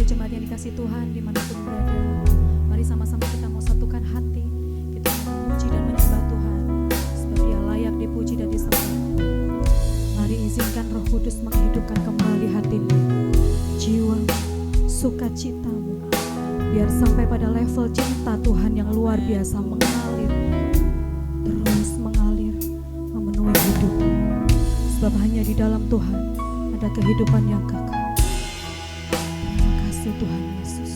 jemaat yang dikasih Tuhan dimanapun berada, mari sama-sama kita mau satukan hati, kita mau memuji dan menyembah Tuhan, sebab Dia layak dipuji dan disembah. Mari izinkan Roh Kudus menghidupkan kembali hatimu, jiwa, sukacitamu, biar sampai pada level cinta Tuhan yang luar biasa mengalir, terus mengalir, memenuhi hidupmu. Sebab hanya di dalam Tuhan ada kehidupan yang kekal. Terima kasih Tuhan Yesus.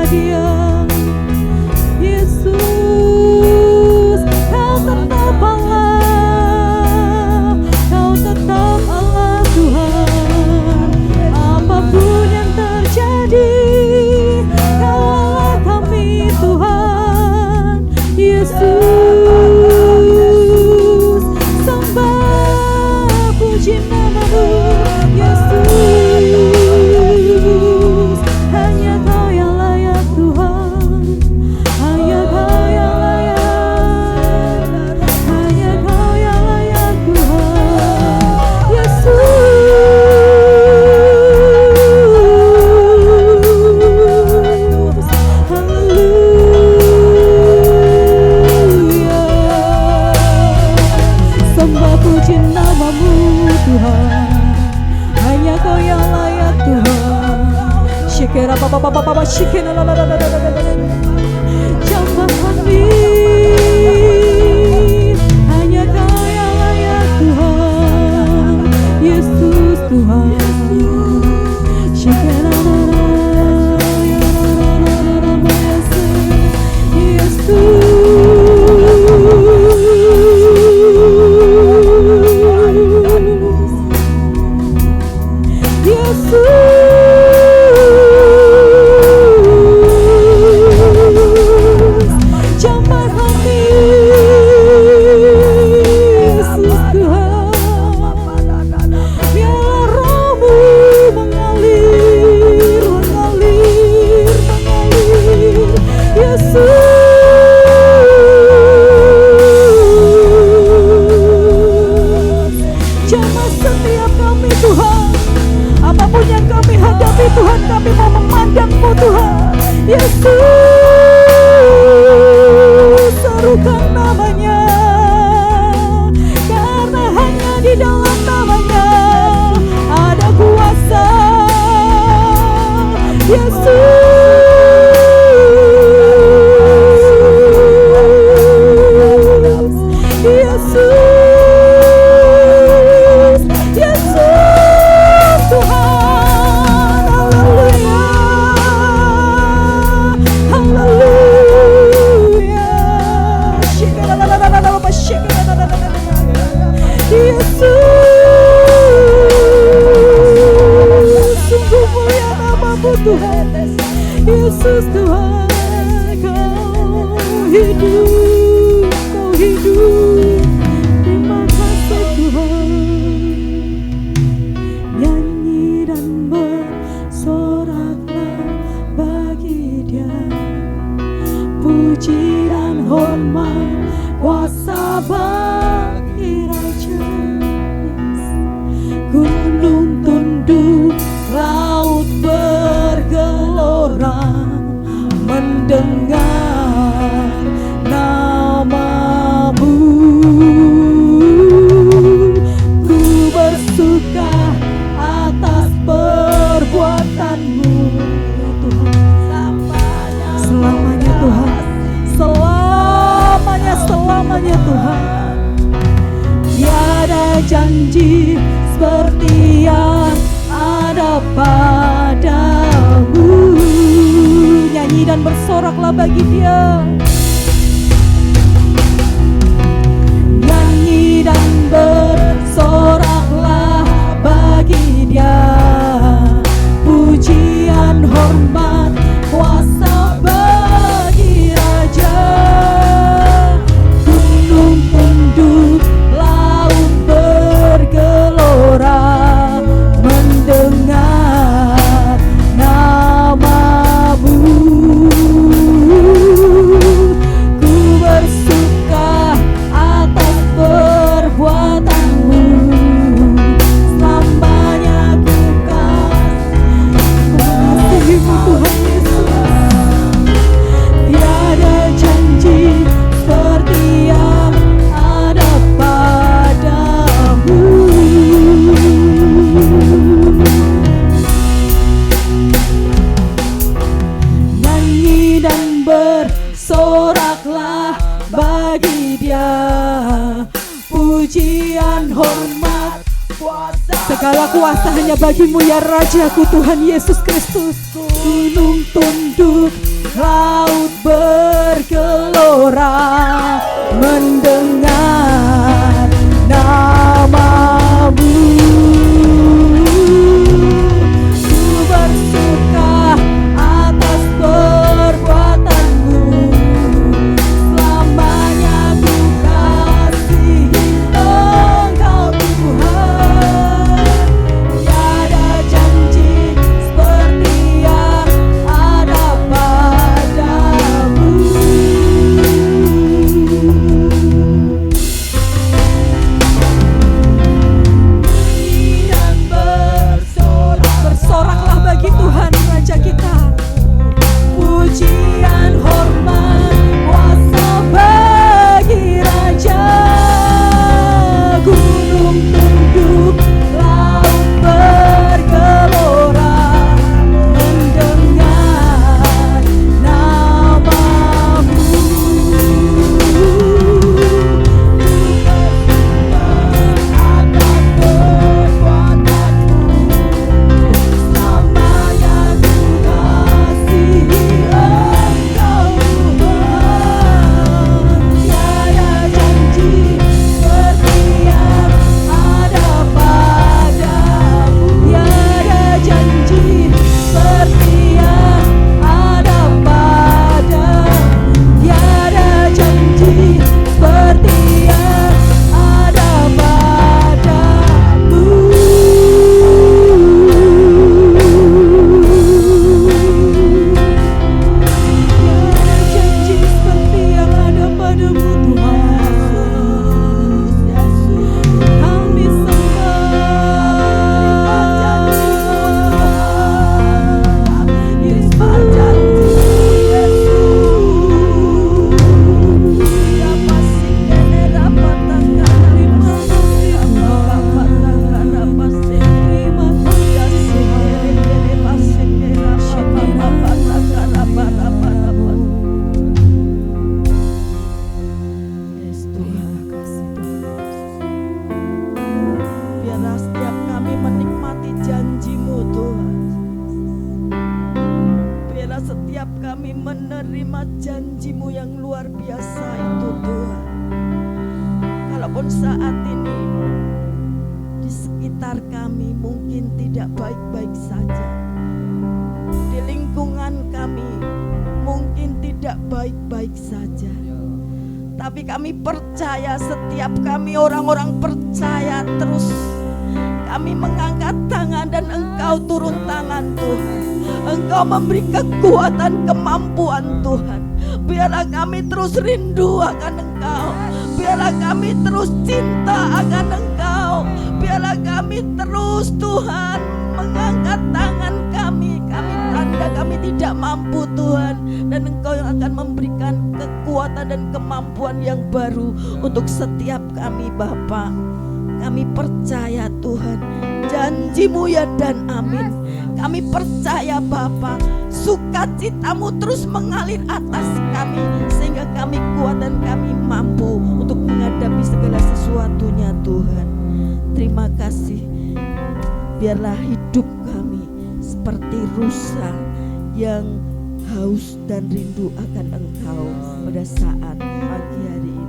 Dia. Yesus, Kau tetap Allah, Kau tetap Allah Tuhan. Apapun yang terjadi, Kau Allah kami Tuhan. Yesus, sembah puji nama-Mu. Yesus, hanya Kau yang layak Tuhan. Hanya Kau yang layak, hanya Kau yang layak Tuhan. Yesus, haleluya. Sembah puji nama-Mu Tuhan. Hanya Kau yang layak Tuhan. Shikera papa shikera la la la la la la la. Jambah kami, hanya Kau yang layak Tuhan. Yesus Tuhan. Shikera la la ya la la la la la Yesus. Tuhan, kami mau memandang-Mu Tuhan. Yesus, serukan namanya, karena hanya di dalam namanya ada kuasa. Yesus, Tuhan, Yesus Tuhan, Kau hidup, Kau hidup. Terima kasih Tuhan. Nyanyi dan bersoraklah bagi Dia, puji dan hormat, kuasa bagi Raja. Gunung tunduk, laut bergelora mendengar nama-Mu. Ku bersuka atas perbuatan-Mu, ya Tuhan. Selamanya Tuhan, selamanya Tuhan. Tiada janji seperti yang ada padamu. Nyanyi dan bersoraklah bagi Dia. Nyanyi dan bersoraklah bagi Dia, pujian hormat kuasa bagi Raja. Gunung tunduk, laut bergelora mendengar nama-Mu. Ku bersuka atas perbuatan-Mu, selamanya ku mengasihi-Mu Tuhan Yesus. Tiada janji seperti yang ada padamu. Nyanyi dan bersoraklah bagi Dia, pujian hormat kuasa. Segala kuasa hanya bagi-Mu ya Rajaku Tuhan Yesus Kristus. Gunung tunduk, bersorak mendengar namamu. Ku bersuka atas perbuatanmu, selamanya ku kasihi Engkau Tuhan. Tiada janji seperti yang ada padamu. Dan bersoraklah bagi Tuhan Raja kita. Pujian, hormat, kuasa bagi Raja. Gunung tunduk, laut bergelora mendengar namamu. Janji-Mu yang luar biasa itu Tuhan. Kalaupun saat ini di sekitar kami mungkin tidak baik-baik saja, di lingkungan kami mungkin tidak baik-baik saja, tapi kami percaya, setiap kami orang-orang percaya, terus kami mengangkat tangan dan Engkau turun tangan Tuhan. Engkau memberi kekuatan, kemampuan Tuhan. Biarlah kami terus rindu akan Engkau. Biarlah kami terus cinta akan Engkau. Biarlah kami terus Tuhan mengangkat tangan kami. Kami tanda kami tidak mampu Tuhan. Dan Engkau yang akan memberikan kekuatan dan kemampuan yang baru untuk setiap kami Bapa. Kami percaya Tuhan, janji-Mu ya dan amin. Kami percaya Bapa, sukacita-Mu terus mengalir atas kami, sehingga kami kuat dan kami mampu untuk menghadapi segala sesuatunya Tuhan. Terima kasih. Biarlah hidup kami seperti rusa yang haus dan rindu akan Engkau pada saat pagi hari ini.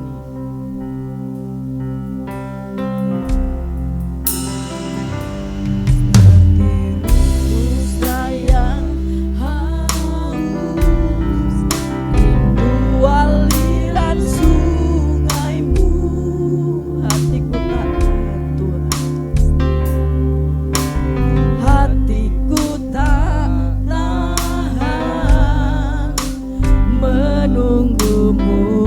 Menunggumu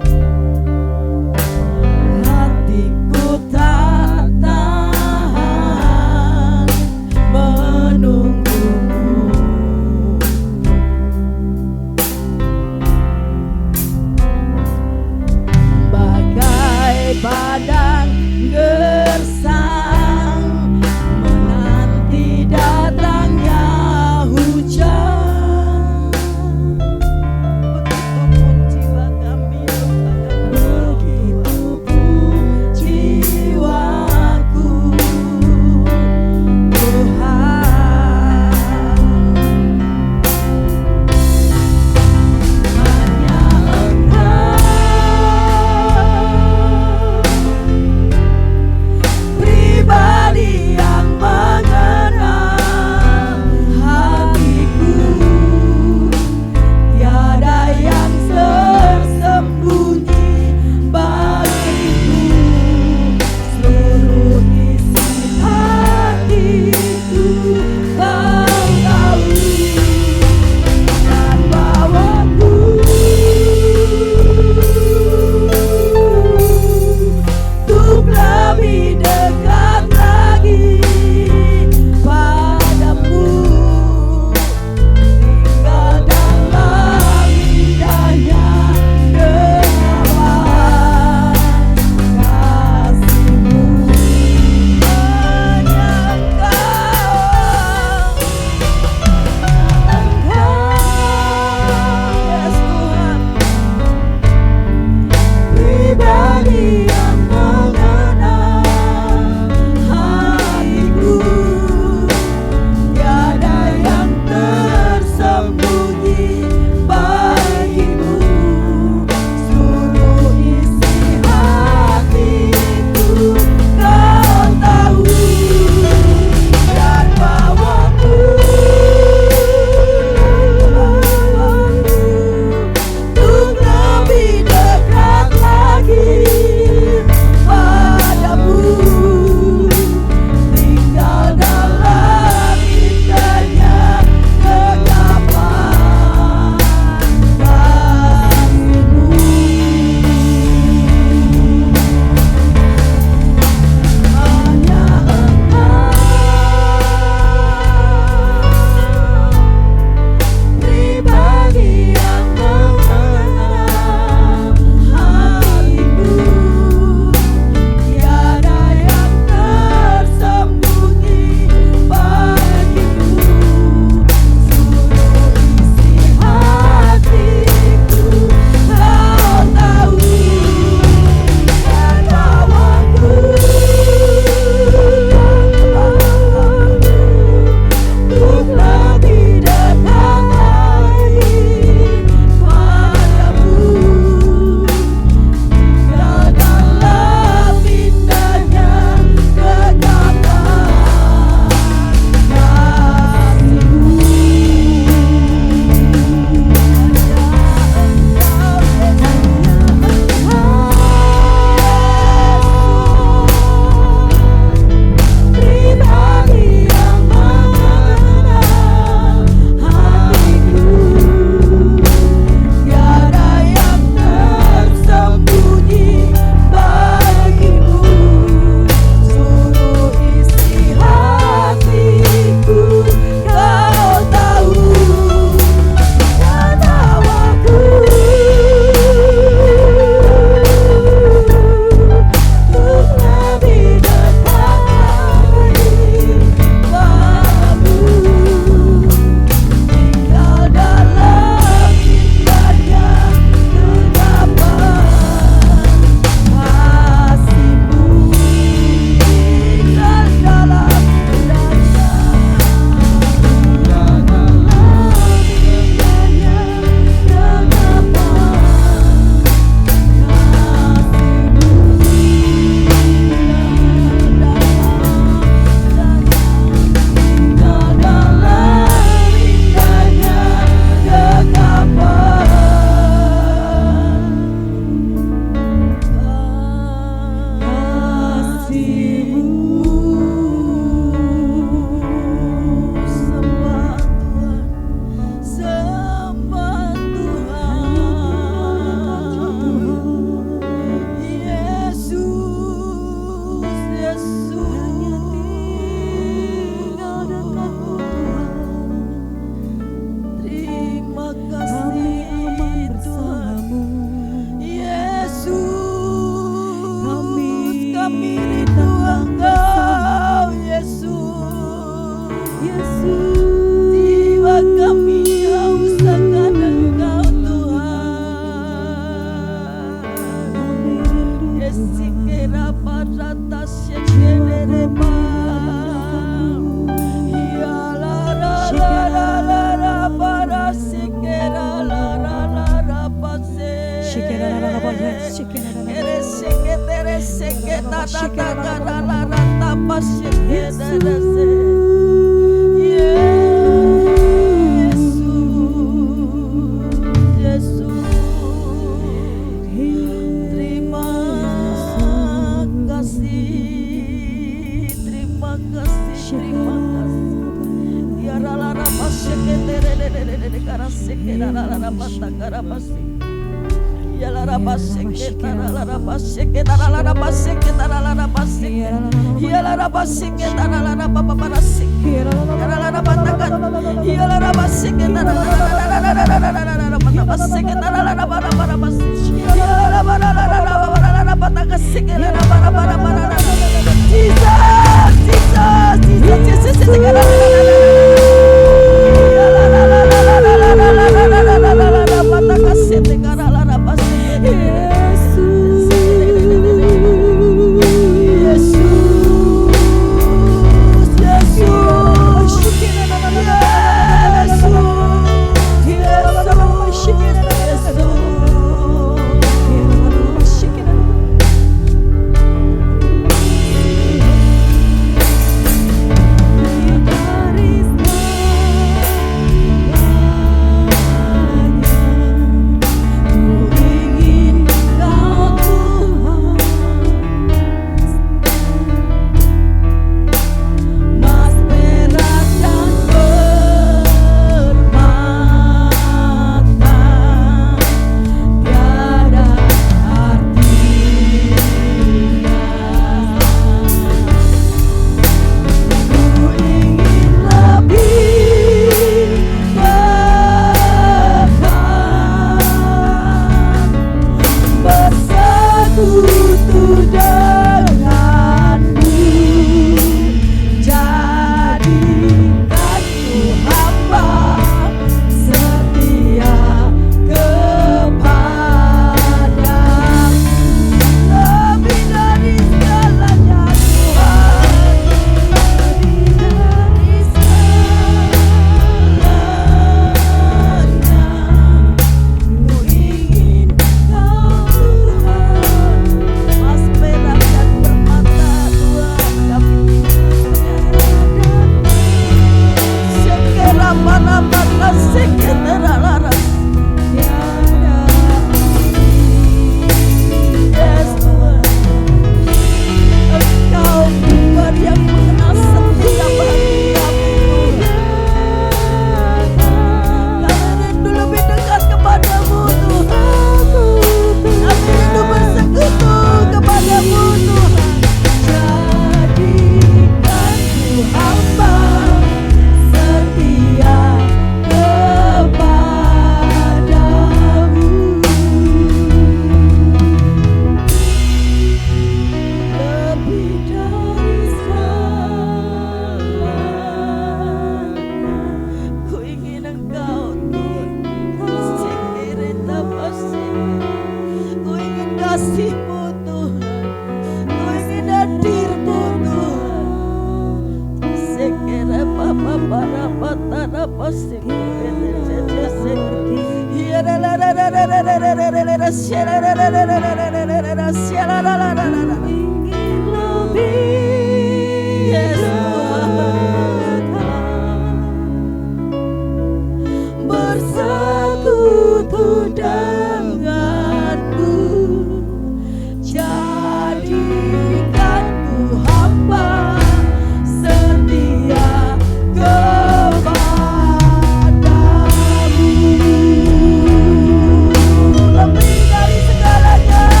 Lebih dari segalanya.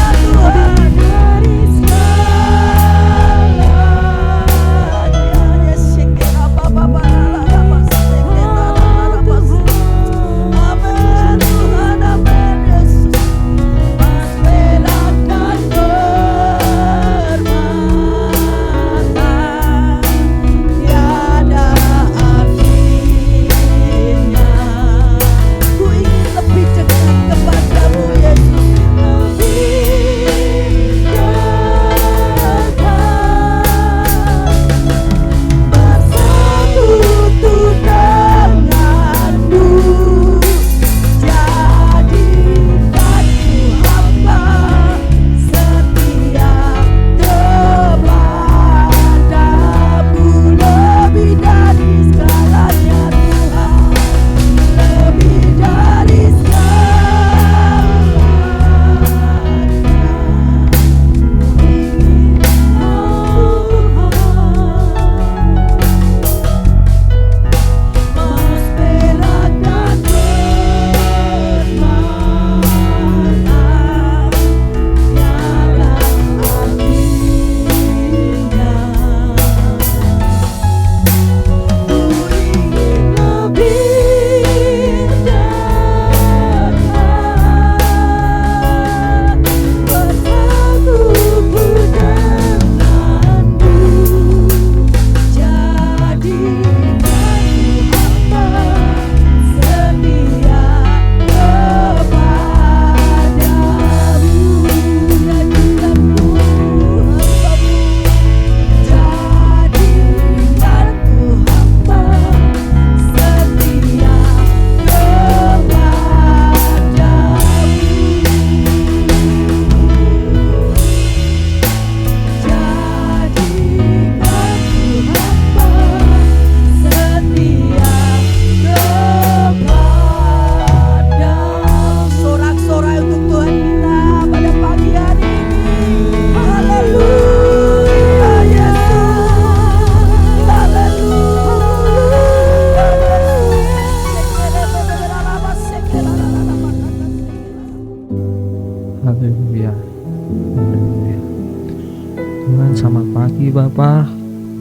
Tuhan. Selamat pagi Bapa.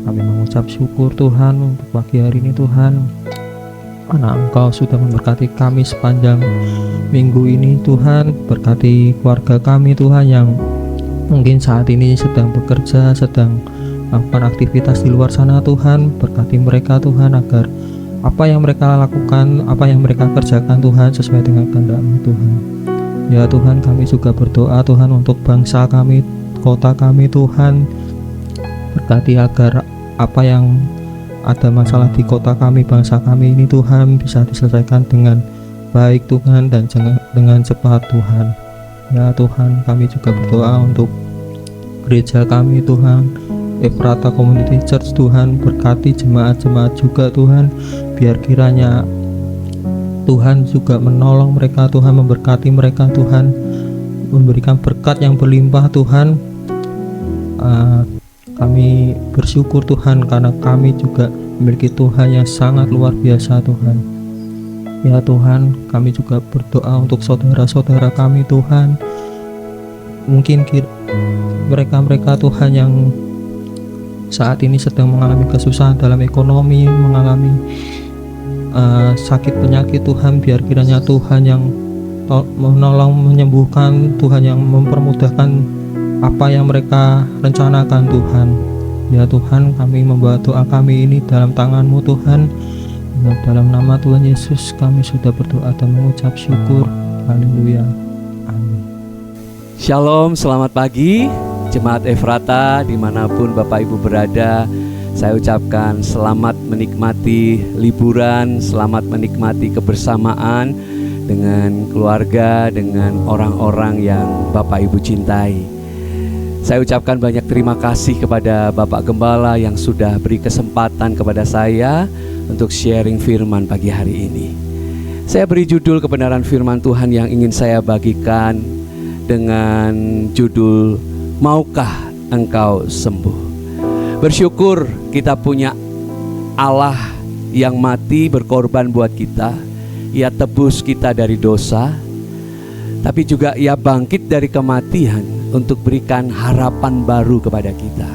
Kami mengucap syukur Tuhan untuk pagi hari ini Tuhan, karena Engkau sudah memberkati kami sepanjang minggu ini Tuhan. Berkati keluarga kami Tuhan yang mungkin saat ini sedang bekerja, sedang melakukan aktivitas di luar sana Tuhan. Berkati mereka Tuhan, agar apa yang mereka lakukan, apa yang mereka kerjakan Tuhan sesuai dengan kehendak-Mu Tuhan. Ya Tuhan, kami juga berdoa Tuhan untuk bangsa kami, kota kami Tuhan. Berkati agar apa yang ada masalah di kota kami, bangsa kami ini Tuhan, bisa diselesaikan dengan baik Tuhan, dan dengan cepat Tuhan. Ya Tuhan, kami juga berdoa untuk gereja kami Tuhan, Ephrata Community Church Tuhan. Berkati jemaat-jemaat juga Tuhan, biar kiranya Tuhan juga menolong mereka Tuhan, memberkati mereka Tuhan, memberikan berkat yang berlimpah Tuhan. Kami bersyukur Tuhan, karena kami juga memiliki Tuhan yang sangat luar biasa Tuhan. Ya Tuhan, kami juga berdoa untuk saudara-saudara kami Tuhan. Mungkin mereka-mereka Tuhan yang saat ini sedang mengalami kesusahan dalam ekonomi, mengalami sakit penyakit Tuhan, biar kiranya Tuhan yang menolong, menyembuhkan, Tuhan yang mempermudahkan apa yang mereka rencanakan Tuhan. Ya Tuhan, kami membawa doa kami ini dalam tangan-Mu Tuhan. Dalam nama Tuhan Yesus kami sudah berdoa dan mengucap syukur. Haleluya. Amin. Shalom, selamat pagi Jemaat Ephrata dimanapun Bapak Ibu berada. Saya ucapkan selamat menikmati liburan, selamat menikmati kebersamaan dengan keluarga, dengan orang-orang yang Bapak Ibu cintai. Saya ucapkan banyak terima kasih kepada Bapak Gembala yang sudah beri kesempatan kepada saya untuk sharing firman pagi hari ini. Saya beri judul kebenaran firman Tuhan yang ingin saya bagikan dengan judul Maukah Engkau Sembuh? Bersyukur kita punya Allah yang mati berkorban buat kita. Ia tebus kita dari dosa, tapi juga Ia bangkit dari kematian untuk berikan harapan baru kepada kita.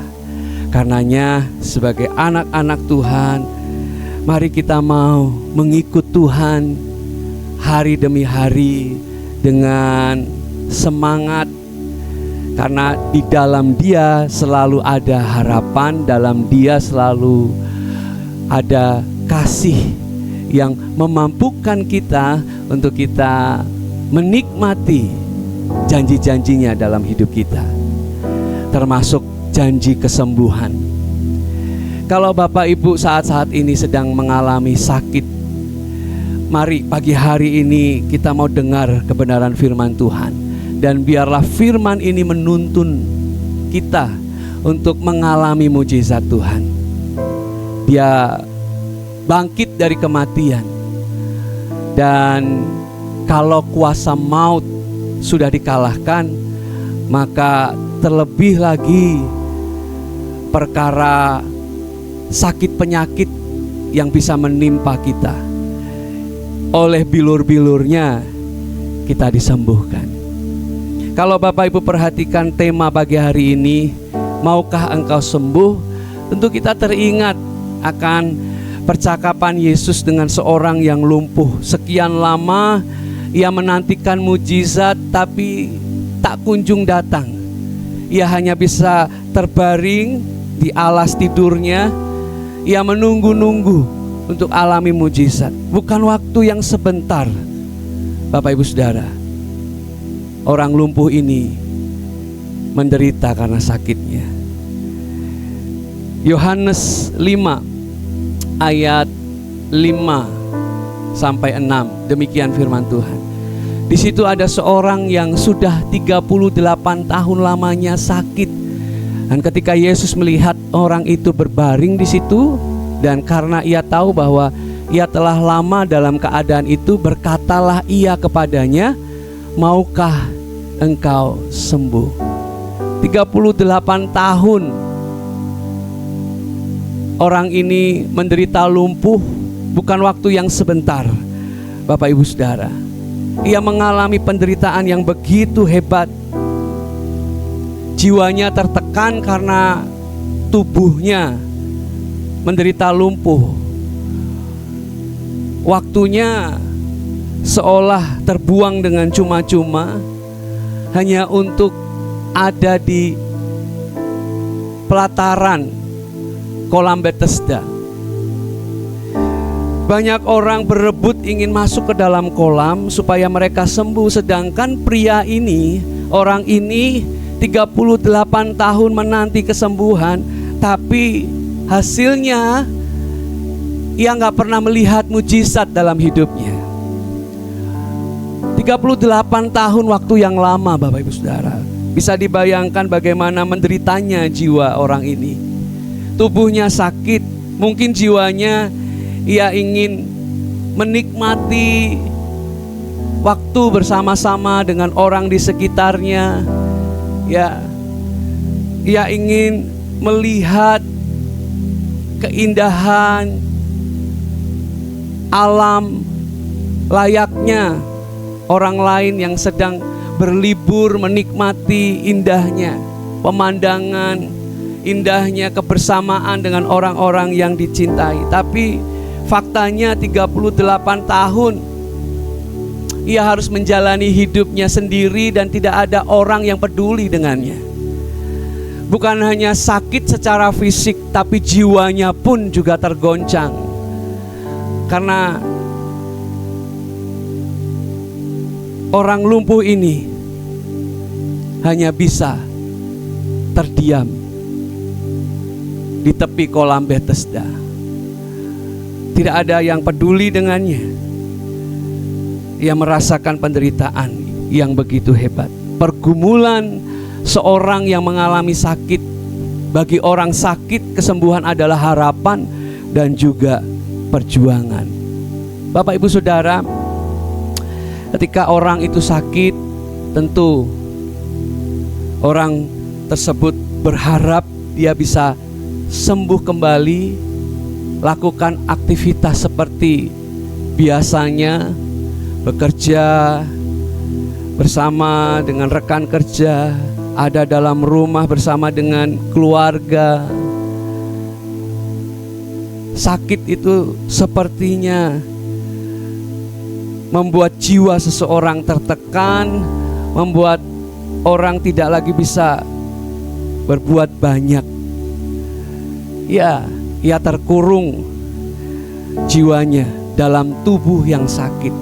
Karenanya sebagai anak-anak Tuhan, mari kita mau mengikut Tuhan hari demi hari dengan semangat, karena di dalam Dia selalu ada harapan, dalam Dia selalu ada kasih yang memampukan kita untuk kita menikmati janji-janjinya dalam hidup kita, termasuk janji kesembuhan. Kalau Bapak Ibu saat-saat ini sedang mengalami sakit, mari pagi hari ini kita mau dengar kebenaran firman Tuhan. Dan biarlah firman ini menuntun kita untuk mengalami mujizat Tuhan. Dia bangkit dari kematian. Dan kalau kuasa maut sudah dikalahkan, maka terlebih lagi perkara sakit penyakit yang bisa menimpa kita, oleh bilur-bilurnya kita disembuhkan. Kalau Bapak Ibu perhatikan tema pagi hari ini, maukah engkau sembuh? Tentu kita teringat akan percakapan Yesus dengan seorang yang lumpuh. Sekian lama ia menantikan mujizat, tapi tak kunjung datang. Ia hanya bisa terbaring di alas tidurnya. Ia menunggu-nunggu untuk alami mujizat. Bukan waktu yang sebentar, Bapak Ibu Saudara. Orang lumpuh ini menderita karena sakitnya. Yohanes 5 ayat 5 sampai 6, demikian firman Tuhan. Di situ ada seorang yang sudah 38 tahun lamanya sakit. Dan ketika Yesus melihat orang itu berbaring di situ, dan karena ia tahu bahwa ia telah lama dalam keadaan itu, berkatalah ia kepadanya, maukah engkau sembuh? 38 tahun orang ini menderita lumpuh, bukan waktu yang sebentar, Bapak Ibu Saudara. Ia mengalami penderitaan yang begitu hebat. jiwanya tertekan karena tubuhnya menderita lumpuh. Waktunya seolah terbuang dengan cuma-cuma hanya untuk ada di pelataran kolam Bethesda. Banyak orang berebut ingin masuk ke dalam kolam supaya mereka sembuh, sedangkan pria ini, orang ini 38 tahun menanti kesembuhan, tapi hasilnya ia nggak pernah melihat mujizat dalam hidupnya. 38 tahun waktu yang lama, Bapak Ibu Saudara. Bisa dibayangkan bagaimana menderitanya jiwa orang ini. Tubuhnya sakit, mungkin jiwanya ia ingin menikmati waktu bersama-sama dengan orang di sekitarnya. Ya, ia ingin melihat keindahan alam layaknya orang lain yang sedang berlibur, menikmati indahnya pemandangan, indahnya kebersamaan dengan orang-orang yang dicintai. Tapi faktanya 38 tahun ia harus menjalani hidupnya sendiri dan tidak ada orang yang peduli dengannya. Bukan hanya sakit secara fisik, tapi jiwanya pun juga tergoncang. Karena orang lumpuh ini hanya bisa terdiam di tepi kolam Bethesda. Tidak ada yang peduli dengannya. Ia merasakan penderitaan yang begitu hebat. Pergumulan seorang yang mengalami sakit. Bagi orang sakit, kesembuhan adalah harapan dan juga perjuangan. Bapak Ibu Saudara, ketika orang itu sakit, tentu orang tersebut berharap dia bisa sembuh kembali, lakukan aktivitas seperti biasanya, bekerja bersama dengan rekan kerja, ada dalam rumah bersama dengan keluarga. Sakit itu sepertinya membuat jiwa seseorang tertekan, membuat orang tidak lagi bisa berbuat banyak. Ya, ia terkurung jiwanya dalam tubuh yang sakit.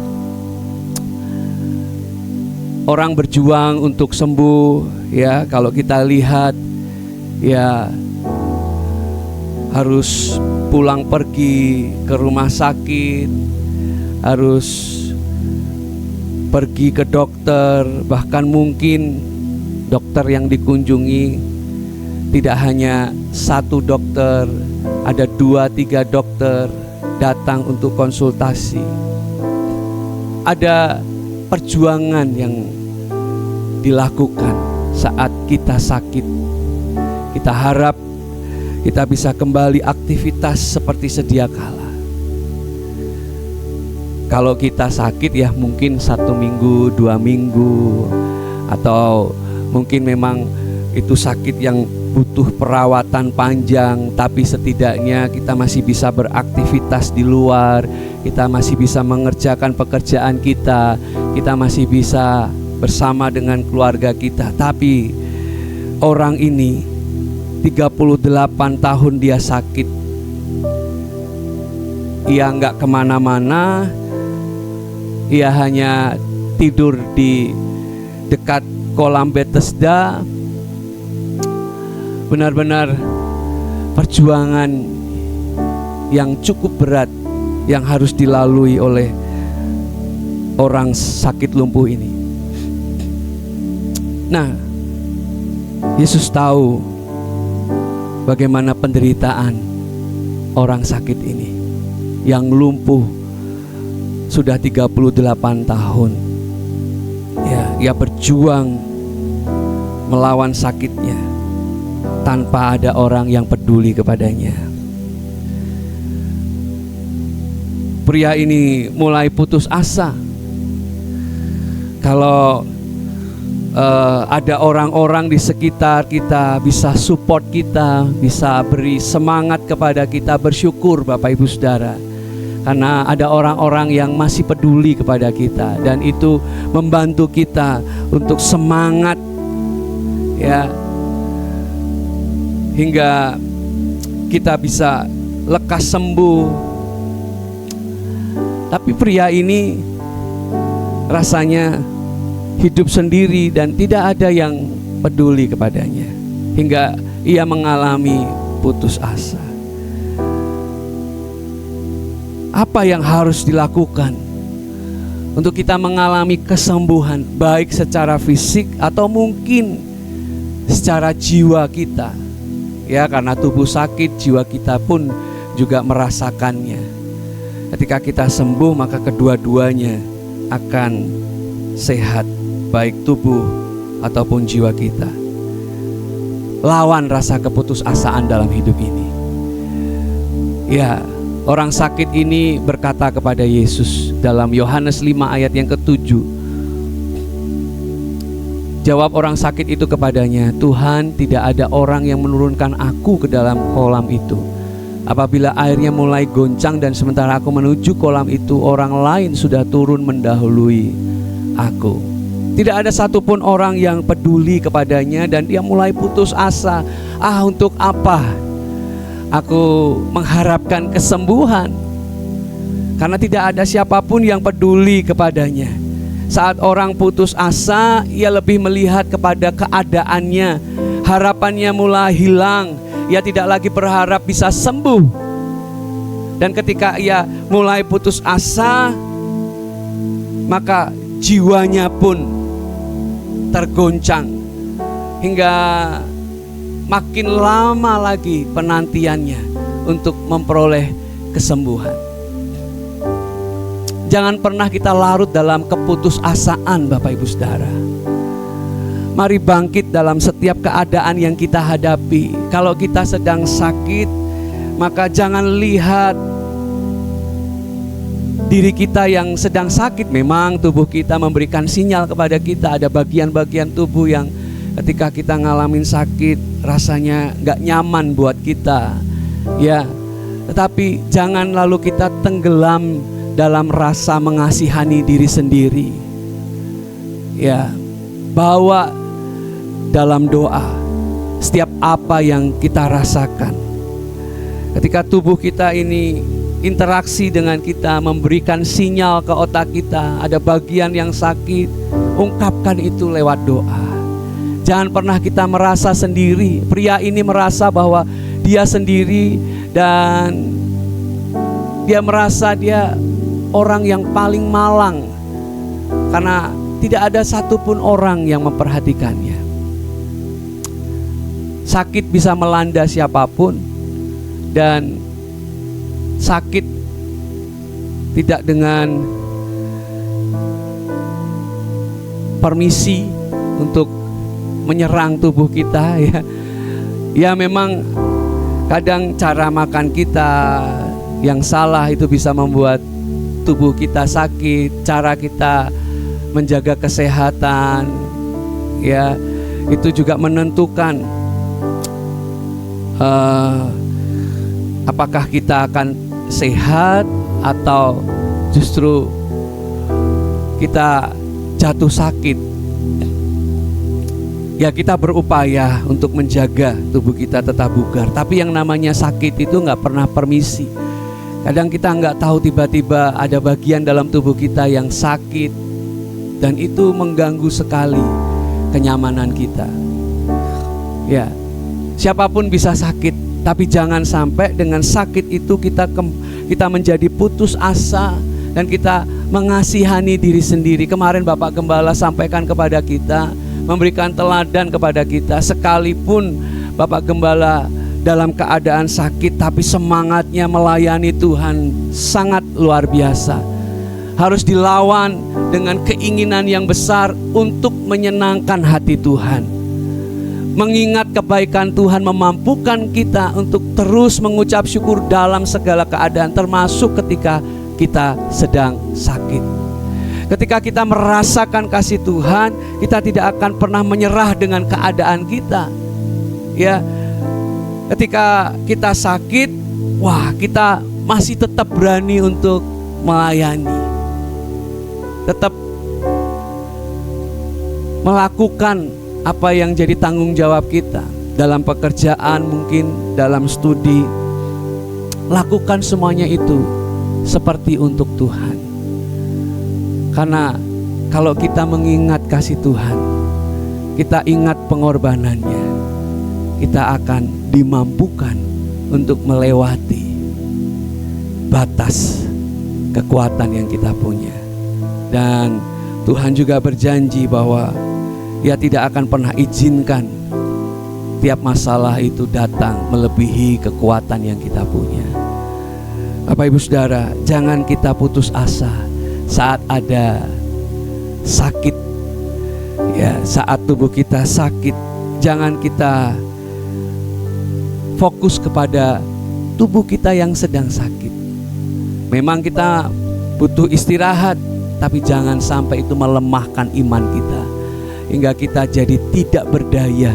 Orang berjuang untuk sembuh, ya, kalau kita lihat, ya, harus pulang pergi ke rumah sakit, harus pergi ke dokter, bahkan mungkin dokter yang dikunjungi tidak hanya satu dokter, ada 2-3 dokter datang untuk konsultasi. Ada perjuangan yang dilakukan saat kita sakit. Kita harap kita bisa kembali aktivitas seperti sedia kala. Kalau kita sakit ya mungkin 1 minggu, 2 minggu, atau mungkin memang itu sakit yang butuh perawatan panjang, tapi setidaknya kita masih bisa beraktivitas di luar, kita masih bisa mengerjakan pekerjaan kita masih bisa bersama dengan keluarga kita. Tapi orang ini 38 tahun dia sakit, ia nggak kemana-mana, ia hanya tidur di dekat kolam Bethesda. Benar-benar perjuangan yang cukup berat yang harus dilalui oleh orang sakit lumpuh ini. Nah, Yesus tahu bagaimana penderitaan orang sakit ini yang lumpuh sudah 38 tahun. Ya, ia berjuang melawan sakitnya tanpa ada orang yang peduli kepadanya. Pria ini mulai putus asa. Kalau ada orang-orang di sekitar kita bisa support kita, bisa beri semangat kepada kita. Bersyukur Bapak Ibu Saudara, karena ada orang-orang yang masih peduli kepada kita, dan itu membantu kita untuk semangat, ya, hingga kita bisa lekas sembuh. Tapi pria ini rasanya hidup sendiri dan tidak ada yang peduli kepadanya, hingga ia mengalami putus asa. Apa yang harus dilakukan untuk kita mengalami kesembuhan, baik secara fisik atau mungkin secara jiwa kita? Ya, karena tubuh sakit, jiwa kita pun juga merasakannya. Ketika kita sembuh, maka kedua-duanya akan sehat, baik tubuh ataupun jiwa kita. Lawan rasa keputusasaan dalam hidup ini. Ya, orang sakit ini berkata kepada Yesus dalam Yohanes 5 ayat yang ke-7. Jawab orang sakit itu kepadanya, "Tuhan, tidak ada orang yang menurunkan aku ke dalam kolam itu. Apabila airnya mulai goncang dan sementara aku menuju kolam itu, orang lain sudah turun mendahului aku." Tidak ada satupun orang yang peduli kepadanya, dan dia mulai putus asa. Untuk apa aku mengharapkan kesembuhan? Karena tidak ada siapapun yang peduli kepadanya. Saat orang putus asa, ia lebih melihat kepada keadaannya. Harapannya mulai hilang. Ia tidak lagi berharap bisa sembuh. Dan ketika ia mulai putus asa, maka jiwanya pun tergoncang, hingga makin lama lagi penantiannya untuk memperoleh kesembuhan. Jangan pernah kita larut dalam keputusasaan, Bapak Ibu Saudara. Mari bangkit dalam setiap keadaan yang kita hadapi. Kalau kita sedang sakit, maka jangan lihat diri kita yang sedang sakit. Memang tubuh kita memberikan sinyal kepada kita. Ada bagian-bagian tubuh yang ketika kita ngalamin sakit rasanya gak nyaman buat kita, ya. Tetapi jangan lalu kita tenggelam dalam rasa mengasihani diri sendiri. Ya, bawa dalam doa setiap apa yang kita rasakan. Ketika tubuh kita ini interaksi dengan kita, memberikan sinyal ke otak kita, ada bagian yang sakit, ungkapkan itu lewat doa. Jangan pernah kita merasa sendiri. Pria ini merasa bahwa dia sendiri, dan dia merasa dia orang yang paling malang, karena tidak ada satupun orang yang memperhatikannya. Sakit bisa melanda siapapun, dan sakit tidak dengan permisi untuk menyerang tubuh kita, ya. Ya, memang kadang cara makan kita yang salah itu bisa membuat tubuh kita sakit. Cara kita menjaga kesehatan, ya, itu juga menentukan apakah kita akan sehat atau justru kita jatuh sakit. Ya, kita berupaya untuk menjaga tubuh kita tetap bugar. Tapi yang namanya sakit itu gak pernah permisi. Kadang kita gak tahu, tiba-tiba ada bagian dalam tubuh kita yang sakit, dan itu mengganggu sekali kenyamanan kita. Ya, siapapun bisa sakit, tapi jangan sampai dengan sakit itu kita menjadi putus asa dan kita mengasihani diri sendiri. Kemarin Bapak Gembala sampaikan kepada kita, memberikan teladan kepada kita, sekalipun Bapak Gembala dalam keadaan sakit, tapi semangatnya melayani Tuhan sangat luar biasa. Harus dilawan dengan keinginan yang besar untuk menyenangkan hati Tuhan. Mengingat kebaikan Tuhan memampukan kita untuk terus mengucap syukur dalam segala keadaan, termasuk ketika kita sedang sakit. Ketika kita merasakan kasih Tuhan, kita tidak akan pernah menyerah dengan keadaan kita. Ya, ketika kita sakit, wah, kita masih tetap berani untuk melayani, tetap melakukan apa yang jadi tanggung jawab kita dalam pekerjaan, mungkin dalam studi. Lakukan semuanya itu seperti untuk Tuhan. Karena kalau kita mengingat kasih Tuhan, kita ingat pengorbanannya, kita akan dimampukan untuk melewati batas kekuatan yang kita punya. Dan Tuhan juga berjanji bahwa Dia tidak akan pernah izinkan tiap masalah itu datang melebihi kekuatan yang kita punya. Bapak Ibu Saudara, jangan kita putus asa saat ada sakit. Ya, saat tubuh kita sakit, jangan kita fokus kepada tubuh kita yang sedang sakit. Memang kita butuh istirahat, tapi jangan sampai itu melemahkan iman kita hingga kita jadi tidak berdaya.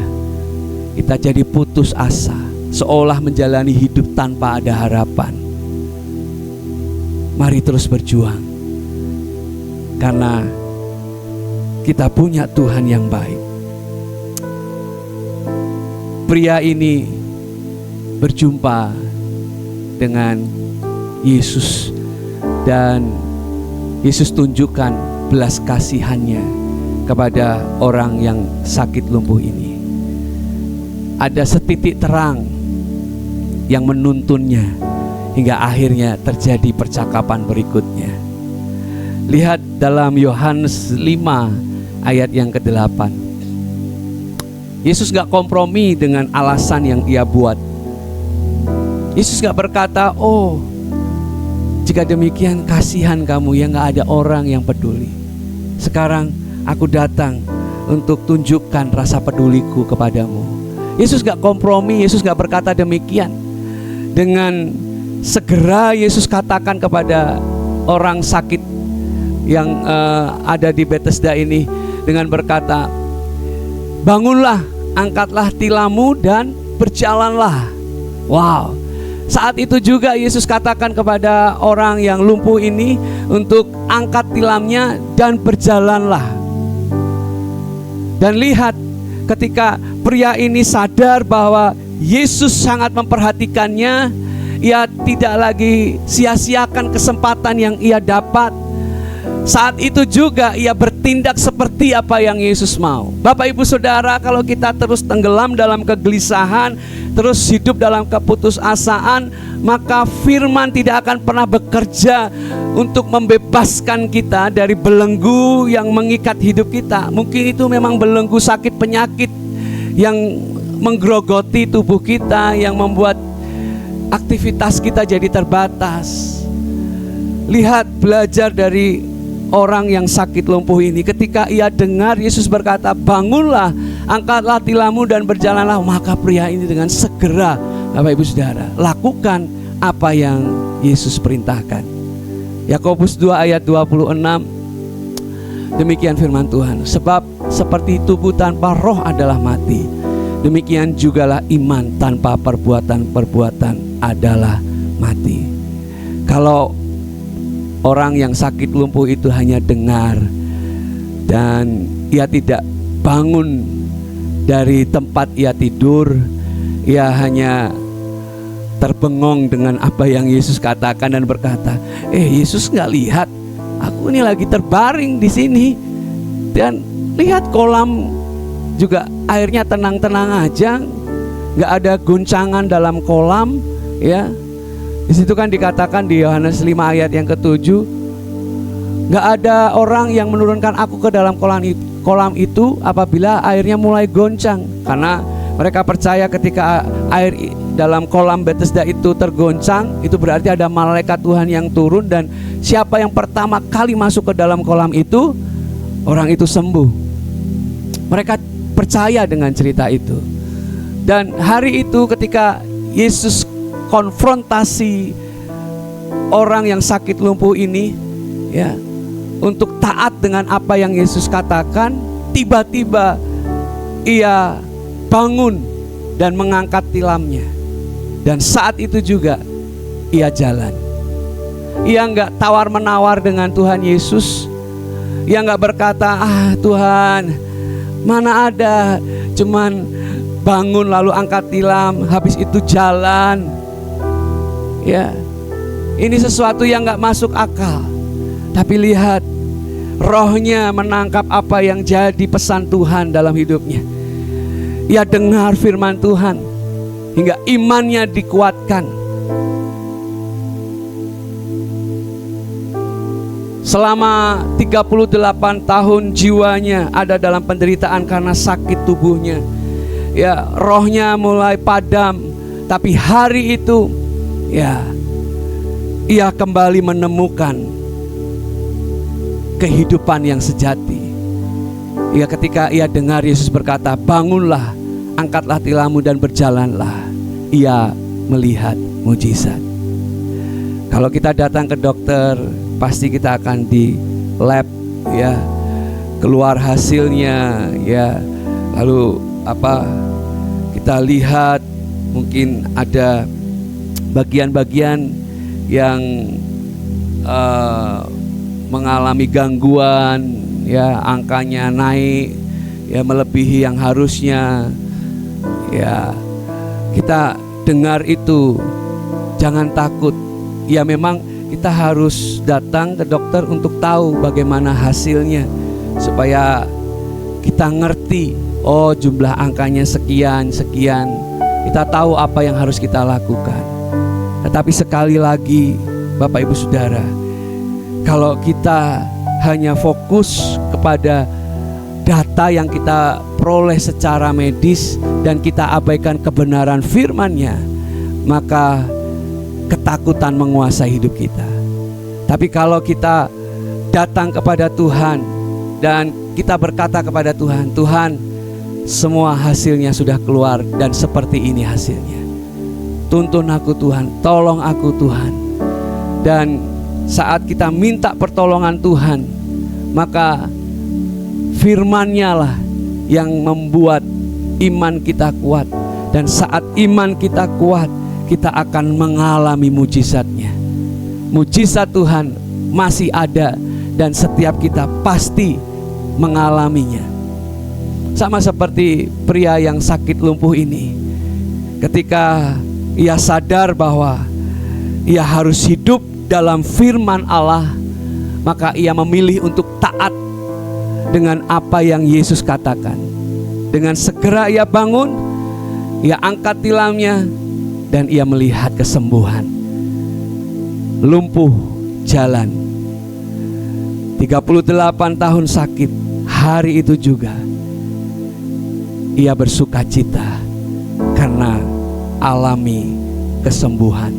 Kita jadi putus asa, seolah menjalani hidup tanpa ada harapan. Mari terus berjuang, karena kita punya Tuhan yang baik. Pria ini berjumpa dengan Yesus, dan Yesus tunjukkan belas kasihannya kepada orang yang sakit lumpuh ini. Ada setitik terang yang menuntunnya hingga akhirnya terjadi percakapan berikutnya. Lihat dalam Yohanes 5 ayat yang ke-8. Yesus gak kompromi dengan alasan yang ia buat. Yesus gak berkata, oh, jika demikian kasihan kamu yang gak ada orang yang peduli. Sekarang aku datang untuk tunjukkan rasa peduliku kepadamu. Yesus gak kompromi, Yesus gak berkata demikian. Dengan segera Yesus katakan kepada orang sakit yang ada di Bethesda ini dengan berkata, bangunlah, angkatlah tilammu dan berjalanlah. Wow. Saat itu juga Yesus katakan kepada orang yang lumpuh ini untuk angkat tilamnya dan berjalanlah. Dan lihat, ketika pria ini sadar bahwa Yesus sangat memperhatikannya, ia tidak lagi sia-siakan kesempatan yang ia dapat. Saat itu juga ia bertindak seperti apa yang Yesus mau. Bapak Ibu Saudara, kalau kita terus tenggelam dalam kegelisahan, terus hidup dalam keputusasaan, maka firman tidak akan pernah bekerja untuk membebaskan kita dari belenggu yang mengikat hidup kita. Mungkin itu memang belenggu sakit penyakit yang menggerogoti tubuh kita, yang membuat aktivitas kita jadi terbatas. Lihat, belajar dari orang yang sakit lumpuh ini. Ketika ia dengar Yesus berkata, bangunlah, angkatlah tilammu dan berjalanlah, maka pria ini dengan segera, Bapak Ibu Saudara, lakukan apa yang Yesus perintahkan. Yakobus 2 ayat 26, demikian firman Tuhan, sebab seperti tubuh tanpa roh adalah mati, demikian jugalah iman tanpa perbuatan-perbuatan adalah mati. Kalau orang yang sakit lumpuh itu hanya dengar dan ia tidak bangun dari tempat ia tidur, ia hanya terbengong dengan apa yang Yesus katakan dan berkata, Yesus nggak lihat aku ini lagi terbaring di sini, dan lihat kolam juga airnya tenang-tenang aja, nggak ada guncangan dalam kolam, ya. Di situ kan dikatakan di Yohanes 5 ayat yang ke-7, nggak ada orang yang menurunkan aku ke dalam kolam itu apabila airnya mulai goncang. Karena mereka percaya ketika air dalam kolam Bethesda itu tergoncang, itu berarti ada malaikat Tuhan yang turun, dan siapa yang pertama kali masuk ke dalam kolam itu, orang itu sembuh. Mereka percaya dengan cerita itu. Dan hari itu ketika Yesus konfrontasi orang yang sakit lumpuh ini, ya, untuk taat dengan apa yang Yesus katakan, tiba-tiba ia bangun dan mengangkat tilamnya. Dan saat itu juga ia jalan. Ia enggak tawar-menawar dengan Tuhan Yesus. Ia enggak berkata, Tuhan, mana ada cuman bangun lalu angkat tilam, habis itu jalan. Ya, ini sesuatu yang enggak masuk akal. Tapi lihat, rohnya menangkap apa yang jadi pesan Tuhan dalam hidupnya. Ia dengar firman Tuhan hingga imannya dikuatkan. Selama 38 tahun jiwanya ada dalam penderitaan karena sakit tubuhnya. Ya, rohnya mulai padam. Tapi hari itu, ya, ia kembali menemukan kehidupan yang sejati. Ya, ketika ia dengar Yesus berkata, bangunlah, angkatlah tilammu dan berjalanlah. Ia melihat mujizat. Kalau kita datang ke dokter, pasti kita akan di lab, ya, keluar hasilnya, ya. Lalu kita lihat mungkin ada bagian-bagian yang mengalami gangguan, ya, angkanya naik, ya, melebihi yang harusnya. Ya, kita dengar itu, jangan takut. Ya, memang kita harus datang ke dokter untuk tahu bagaimana hasilnya, supaya kita ngerti, oh, jumlah angkanya sekian. Kita tahu apa yang harus kita lakukan. Tetapi sekali lagi, Bapak Ibu Saudara, kalau kita hanya fokus kepada data yang kita peroleh secara medis dan kita abaikan kebenaran firman-Nya, maka ketakutan menguasai hidup kita. Tapi kalau kita datang kepada Tuhan dan kita berkata kepada Tuhan, Tuhan, semua hasilnya sudah keluar dan seperti ini hasilnya. Tuntun aku Tuhan, tolong aku Tuhan. Dan saat kita minta pertolongan Tuhan, maka firman-Nya lah yang membuat iman kita kuat. Dan saat iman kita kuat, kita akan mengalami mujizat-Nya. Mujizat Tuhan masih ada dan setiap kita pasti mengalaminya. Sama seperti pria yang sakit lumpuh ini. Ketika ia sadar bahwa ia harus hidup dalam firman Allah, maka ia memilih untuk taat dengan apa yang Yesus katakan. Dengan segera ia bangun, ia angkat tilamnya, dan ia melihat kesembuhan. Lumpuh jalan. 38 tahun sakit. Hari itu juga ia bersuka cita karena alami kesembuhan.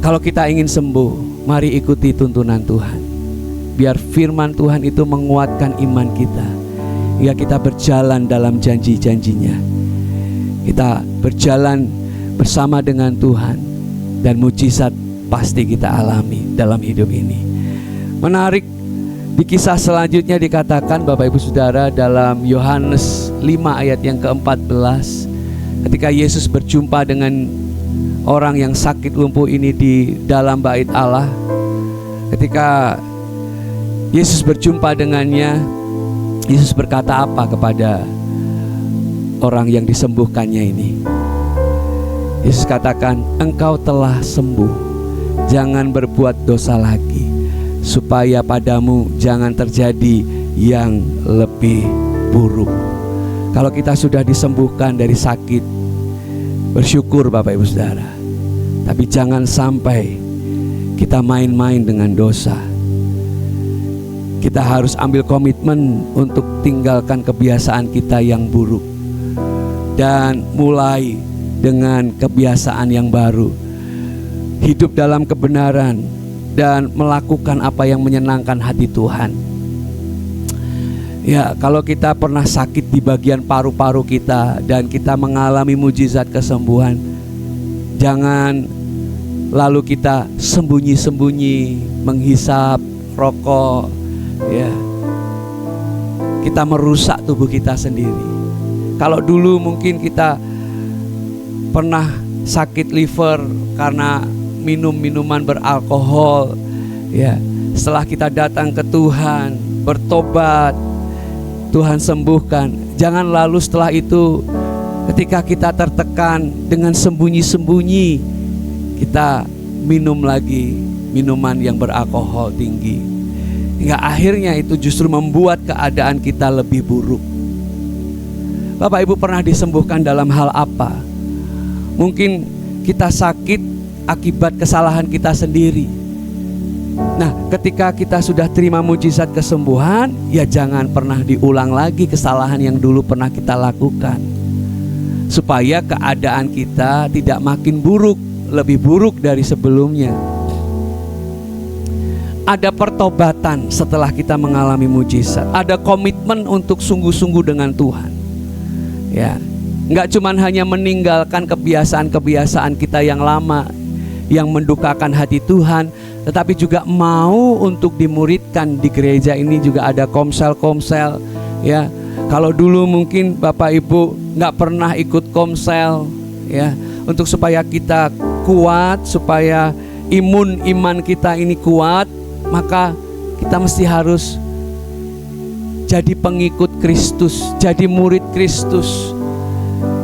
Kalau kita ingin sembuh, mari ikuti tuntunan Tuhan. Biar firman Tuhan itu menguatkan iman kita. Ya, kita berjalan dalam janji-janjinya. Kita berjalan bersama dengan Tuhan, dan mujizat pasti kita alami dalam hidup ini. Menarik, di kisah selanjutnya dikatakan, Bapak Ibu Saudara, dalam Yohanes 5 ayat yang ke-14, ketika Yesus berjumpa dengan orang yang sakit lumpuh ini di dalam bait Allah. Ketika Yesus berjumpa dengannya, Yesus berkata apa kepada orang yang disembuhkannya ini? Yesus katakan, engkau telah sembuh, jangan berbuat dosa lagi, supaya padamu jangan terjadi yang lebih buruk. Kalau kita sudah disembuhkan dari sakit, bersyukur Bapak Ibu Saudara. Tapi jangan sampai kita main-main dengan dosa. Kita harus ambil komitmen untuk tinggalkan kebiasaan kita yang buruk dan mulai dengan kebiasaan yang baru. Hidup dalam kebenaran dan melakukan apa yang menyenangkan hati Tuhan. Ya, kalau kita pernah sakit di bagian paru-paru kita dan kita mengalami mujizat kesembuhan, jangan lalu kita sembunyi-sembunyi menghisap rokok, ya, kita merusak tubuh kita sendiri. Kalau dulu mungkin kita pernah sakit liver karena minum minuman beralkohol, ya, setelah kita datang ke Tuhan, bertobat, Tuhan sembuhkan. Jangan lalu setelah itu ketika kita tertekan, dengan sembunyi-sembunyi kita minum lagi minuman yang beralkohol tinggi, hingga akhirnya itu justru membuat keadaan kita lebih buruk. Bapak Ibu pernah disembuhkan dalam hal apa? Mungkin kita sakit akibat kesalahan kita sendiri. Nah, ketika kita sudah terima mujizat kesembuhan, ya jangan pernah diulang lagi kesalahan yang dulu pernah kita lakukan, supaya keadaan kita tidak makin buruk, lebih buruk dari sebelumnya. Ada pertobatan setelah kita mengalami mujizat, ada komitmen untuk sungguh-sungguh dengan Tuhan. Ya, nggak cuman hanya meninggalkan kebiasaan-kebiasaan kita yang lama, yang mendukakan hati Tuhan, tetapi juga mau untuk dimuridkan. Di gereja ini juga ada komsel-komsel, ya. Kalau dulu mungkin Bapak Ibu nggak pernah ikut komsel, ya, untuk supaya kita kuat, supaya iman kita ini kuat, maka kita mesti harus jadi pengikut Kristus, jadi murid Kristus.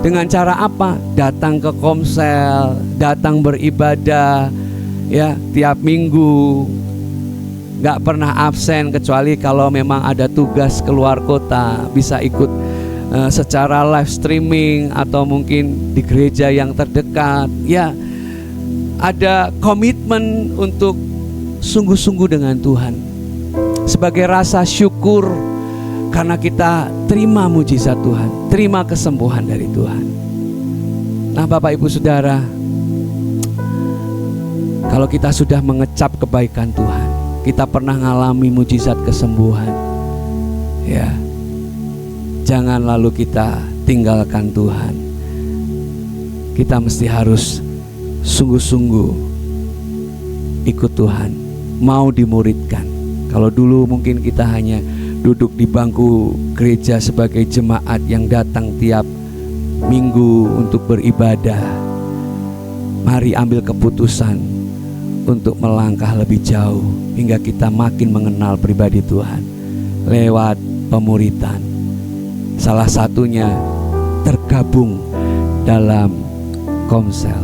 Dengan cara apa? Datang ke komsel, datang beribadah, ya, tiap minggu, gak pernah absen kecuali kalau memang ada tugas keluar kota, bisa ikut secara live streaming atau mungkin di gereja yang terdekat. Ya, ada komitmen untuk sungguh-sungguh dengan Tuhan sebagai rasa syukur karena kita terima mujizat Tuhan, terima kesembuhan dari Tuhan. Nah, Bapak Ibu Saudara, kalau kita sudah mengecap kebaikan Tuhan, kita pernah mengalami mujizat kesembuhan, ya, jangan lalu kita tinggalkan Tuhan. Kita mesti harus sungguh-sungguh ikut Tuhan, mau dimuridkan. Kalau dulu mungkin kita hanya duduk di bangku gereja sebagai jemaat yang datang tiap minggu untuk beribadah, mari ambil keputusan untuk melangkah lebih jauh hingga kita makin mengenal pribadi Tuhan lewat pemuridan. Salah satunya tergabung dalam komsel,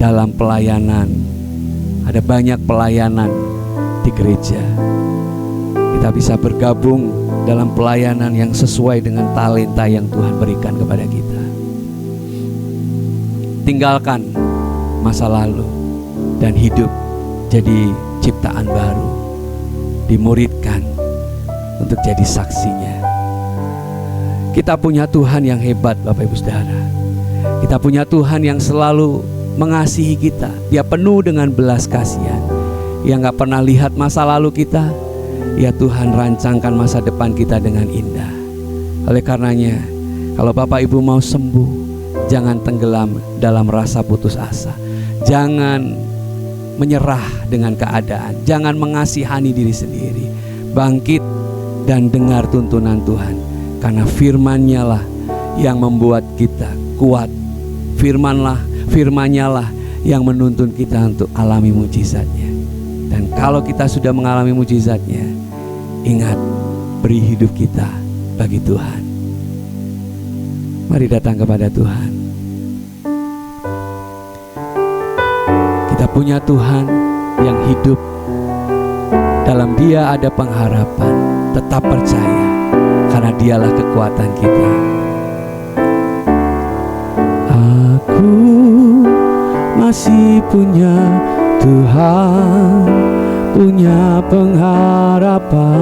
dalam pelayanan. Ada banyak pelayanan di gereja. Kita bisa bergabung dalam pelayanan yang sesuai dengan talenta yang Tuhan berikan kepada kita. Tinggalkan masa lalu dan hidup jadi ciptaan baru. Dimuridkan untuk jadi saksinya. Kita punya Tuhan yang hebat, Bapak Ibu Saudara. Kita punya Tuhan yang selalu mengasihi kita. Dia penuh dengan belas kasihan. Yang gak pernah lihat masa lalu kita, ya Tuhan rancangkan masa depan kita dengan indah. Oleh karenanya, kalau Bapak Ibu mau sembuh, jangan tenggelam dalam rasa putus asa. Jangan menyerah dengan keadaan. Jangan mengasihani diri sendiri. Bangkit dan dengar tuntunan Tuhan. Karena firman-Nya lah yang membuat kita kuat. Firman-Nya lah yang menuntun kita untuk alami mujizat-Nya. Dan kalau kita sudah mengalami mujizat-Nya, ingat, beri hidup kita bagi Tuhan. Mari datang kepada Tuhan. Kita punya Tuhan yang hidup. Dalam Dia ada pengharapan. Tetap percaya, karena Dialah kekuatan kita. Aku masih punya Tuhan, punya pengharapan.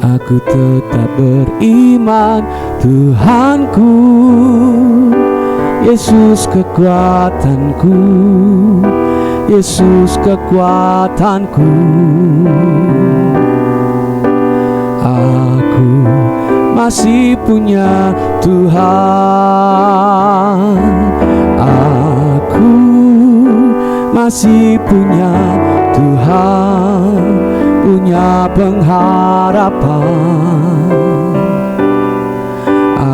Aku tetap beriman, Tuhanku, Yesus kekuatanku, Yesus kekuatanku. Aku masih punya Tuhan. Aku masih punya Tuhan, punya pengharapan.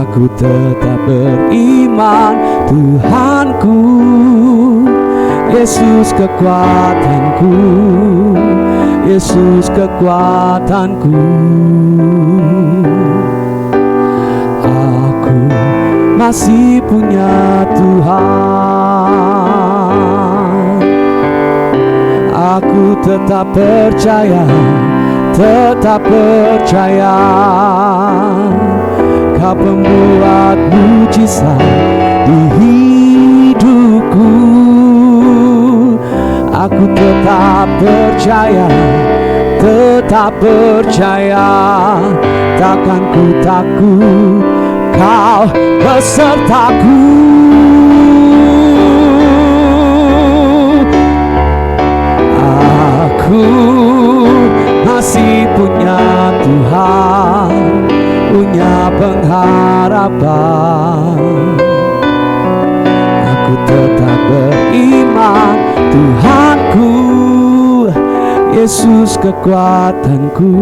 Aku tetap beriman, Tuhanku, Yesus kekuatanku, Yesus kekuatanku. Aku masih punya Tuhan. Aku tetap percaya, Kau pembuat mujizat di hidupku. Aku tetap percaya, takkan ku takut, Kau besertaku. Aku masih punya Tuhan, punya pengharapan. Aku tetap beriman, Tuhanku, Yesus kekuatanku,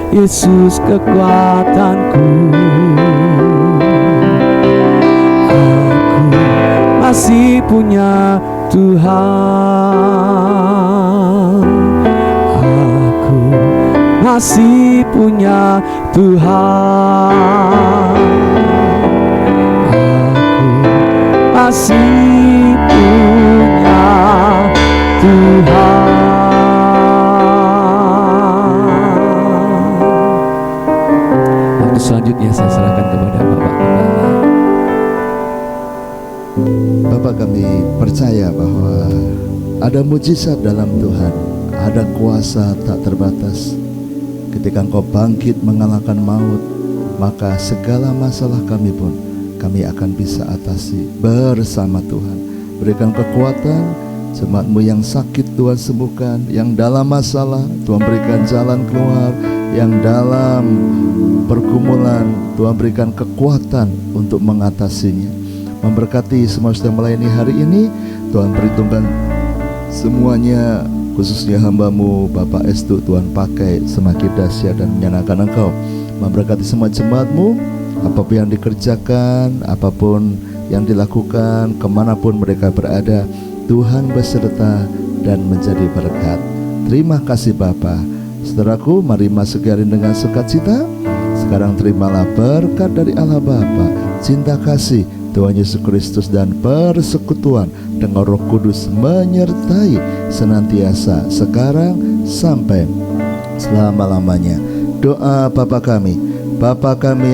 Yesus kekuatanku. Aku masih punya Tuhan. Aku masih punya Tuhan. Aku masih punya Tuhan. Waktu selanjutnya saya serahkan kepada Bapak Gembala. Bapak, kami percaya bahwa ada mujizat dalam Tuhan, ada kuasa tak terbatas. Ketika Engkau bangkit mengalahkan maut, maka segala masalah kami pun kami akan bisa atasi bersama Tuhan. Berikan kekuatan, jemaat-Mu yang sakit Tuhan sembuhkan, yang dalam masalah Tuhan berikan jalan keluar, yang dalam pergumulan Tuhan berikan kekuatan untuk mengatasinya. Memberkati semua yang melayani hari ini, Tuhan perhitungkan semuanya, khususnya hamba-Mu Bapak Estu, Tuhan pakai semakin dahsyat dan menyenangkan Engkau. Memberkati semua jemaat-Mu, apapun yang dikerjakan, apapun yang dilakukan, kemanapun mereka berada, Tuhan beserta dan menjadi berkat. Terima kasih Bapa. Saudaraku, mari masuk hari dengan sukacita. Sekarang terimalah berkat dari Allah Bapa, cinta kasih Tuhan Yesus Kristus dan persekutuan dengan Roh Kudus menyertai senantiasa sekarang sampai selama-lamanya. Doa Bapa kami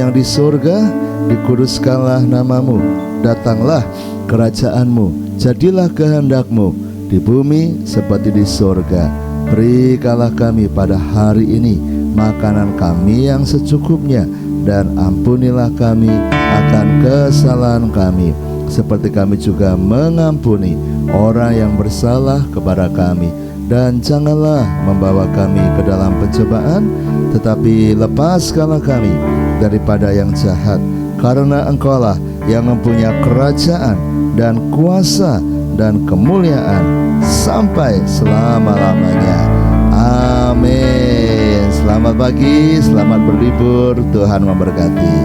yang di surga, dikuduskanlah nama-Mu, datanglah kerajaan-Mu, jadilah kehendak-Mu di bumi seperti di surga. Berikanlah kami pada hari ini makanan kami yang secukupnya, dan ampunilah kami akan kesalahan kami, seperti kami juga mengampuni orang yang bersalah kepada kami. Dan janganlah membawa kami ke dalam pencobaan, tetapi lepaskanlah kami daripada yang jahat, karena Engkaulah yang mempunyai kerajaan dan kuasa dan kemuliaan sampai selama-lamanya. Amin. Selamat pagi, selamat berlibur, Tuhan memberkati.